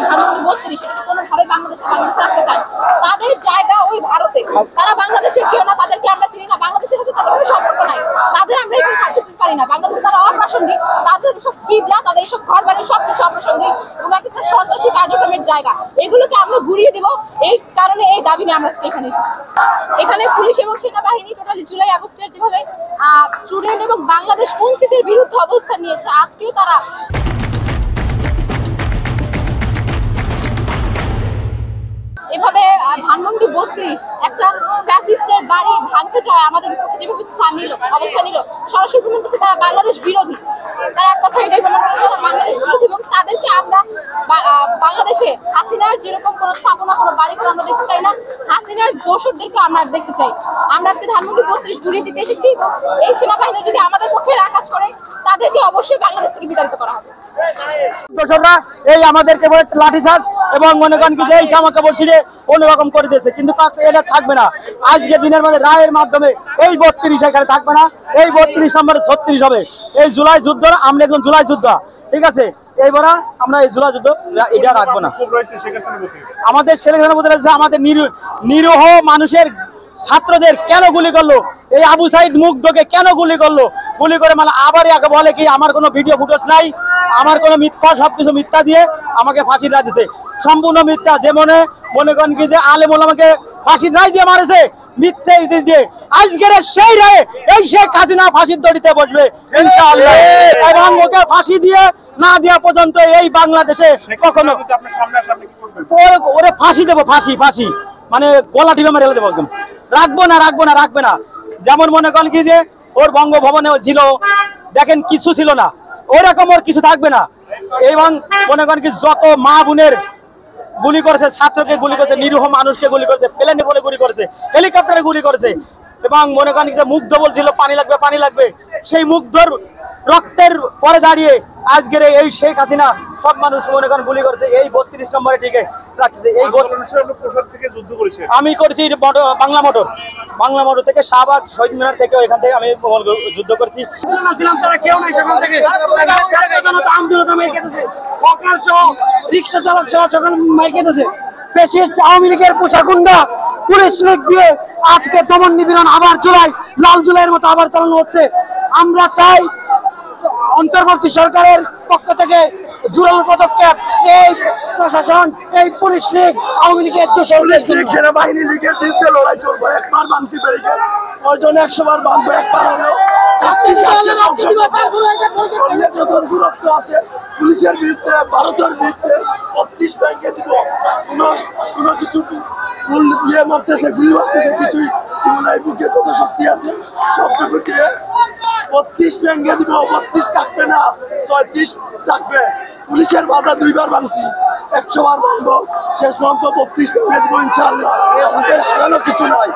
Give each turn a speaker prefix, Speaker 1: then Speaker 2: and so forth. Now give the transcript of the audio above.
Speaker 1: ধানমন্ডি 32 এটাকে কোনোভাবে বাংলাদেশে রাখতে চায়। তাদের জায়গা ওই ভারতে, তারা বাংলাদেশের কেউ না, তাদেরকে আমরা চিনি না, বাংলাদেশের সাথে তাদের কোনো সম্পর্ক নাই, তাদের আমরা একটু থাকতে পারি না। বাংলাদেশে তারা অপ্রাসঙ্গিক, তাদের সব কিবলা, তাদের সব ঘর বাড়ি সবকিছু অপ্রাসঙ্গিক এবং একটা সন্ত্রাসী কার্যক্রমের জায়গা। এগুলোকে আমরা ঘুরিয়ে দিব, এই কারণে এই দাবি নিয়ে আমরা এখানে এসেছি। এখানে পুলিশ এবং সেনাবাহিনী টোটালি জুলাই আগস্টের যেভাবে স্টুডেন্ট এবং বাংলাদেশ পন্থীদের বিরুদ্ধে অবস্থান নিয়েছে, আজকেও তারা এভাবে ধানমন্ডি 32 একটা ফ্যাসিস্টের বাড়ি ভাঙতে চায়, আমাদের বিপক্ষে যেভাবে অবস্থান নিল, সরাসরি প্রমাণ করছে তারা বাংলাদেশ বিরোধী। তারা এক কথা এটাই প্রমাণ করছে তারা বাংলাদেশ বিরোধী এবং তাদেরকে আমরা বাংলাদেশে হাসিনার যেরকম কোনো স্থাপনা, কোনো বাড়ি ঘর আমরা দেখতে চাই না, হাসিনার দোষরদেরকে আমরা দেখতে চাই। আমরা আজকে ধানমন্ডি 32 ঘুরিয়ে দিতে এসেছি এবং এই সেনাবাহিনী যদি আমাদের পক্ষে কাজ করে তাদেরকে অবশ্যই বাংলাদেশ থেকে বিতাড়িত করা হবে।
Speaker 2: দোষররা এই আমাদেরকে বলে লাঠিচার্জ এবং মনে করেন কি যে এই জামা কাপড় ছিঁড়ে অন্যরকম করে দিয়েছে, কিন্তু এটা থাকবে না। আজকে দিনের মধ্যে রায়ের মাধ্যমে এই 32 এখানে থাকবে না, এই 32 নম্বরে 36 হবে। এই জুলাই যুদ্ধ আমরা একজন জুলাই যোদ্ধা, ঠিক আছে? এইবার আমরা এই জুলাই যুদ্ধ এটা রাখবো না। আমাদের সেখানে বলতে চাইছে আমাদের নিরীহ মানুষের ছাত্রদের কেন গুলি করলো, এই আবু সাইদ মুগ্ধকে কেন গুলি করলো, গুলি করে মানে আবার একে বলে কি আমার কোনো ভিডিও ফুটেজ নাই, আমার কোনো মিথ্যা, সবকিছু মিথ্যা দিয়ে আমাকে ফাঁসির রায় দিছে, সম্পূর্ণ মিথ্যা। যে মনে করেন কি যে আলেম ওলামাকে ফাঁসির রায় দিয়ে মারেছে মিথ্যে দিয়ে, আজকের সেই রায়ে এই শেখ হাসিনা ফাঁসির দড়িতে বসবে ইনশাআল্লাহ, এবং ওকে ফাঁসি দিয়ে না দেওয়া পর্যন্ত এই বাংলাদেশে কখনো ওরে ফাঁসি দেবো, ফাঁসি মানে গলা টিপে মেরে দেবো একদম। রাখবে না। যেমন মনে করেন কি যে ওর বঙ্গভবনে ছিল, দেখেন কিছু ছিল না, ওরকম ওর কিছু থাকবে না। এবং মনে করেন কি যত মা বোনের গুলি করেছে, ছাত্রকে গুলি করেছে, নিরীহ মানুষকে গুলি করেছে, প্লেনে বলে গুলি করেছে, হেলিকপ্টারে গুলি করেছে, এবং মনে করেন যে মুগ্ধ বলছিল পানি লাগবে, সেই মুগ্ধর রক্তের পরে দাঁড়িয়ে আজকের এই শেখ হাসিনা সব মানুষ মনে করেন গুলি করেছে। এই 32 নম্বরে টিকে রাখছে। এই আমি করেছি বাংলা মোটর থেকে শাহবাগ শহীদ মিনার থেকে, এখান থেকে আমি যুদ্ধ করছি। তারা কেউ নাই সেখান থেকে, রিক্সা চালক সহ সকাল মাইকেছে ফ্যাসিস্ট আওয়ামী লীগের পোশাকুন্ডা পুলিশ দিয়ে আজকে দমন নিপীড়ন আবার লাল জুলাইয়ের মতো আবার চালানো হচ্ছে। আমরা চাই অন্তর্বর্তী সরকারের পক্ষ থেকে জোরালো পদক্ষেপ, এই প্রশাসন, এই পুলিশ লীগ, আওয়ামী লীগের সেনাবাহিনী লীগের বিরুদ্ধে লড়াই চলবে। একবার বানছি ব্যারিকেড, ওই জন্য 100 বার বানবো, একবার হলেও আছে পুলিশের বিরুদ্ধে, ভারতের বিরুদ্ধে 32 ব্যাংকে দিব। কোনো কিছু ইয়ে মারতেছে, গুলি মারতেছে, কিছুই বুকে যত শক্তি আছে সবটুকু দিয়ে 32 ব্যাংকে দিব। 32 থাকবে না, 36 থাকবে। পুলিশের বাধা 2 বার ভাঙছি, 100 বার ভাঙবো, শেষ পর্যন্ত 32 ব্যাংকে দিব ইনশাআল্লাহ। আমাদের হারানো কিছু নাই।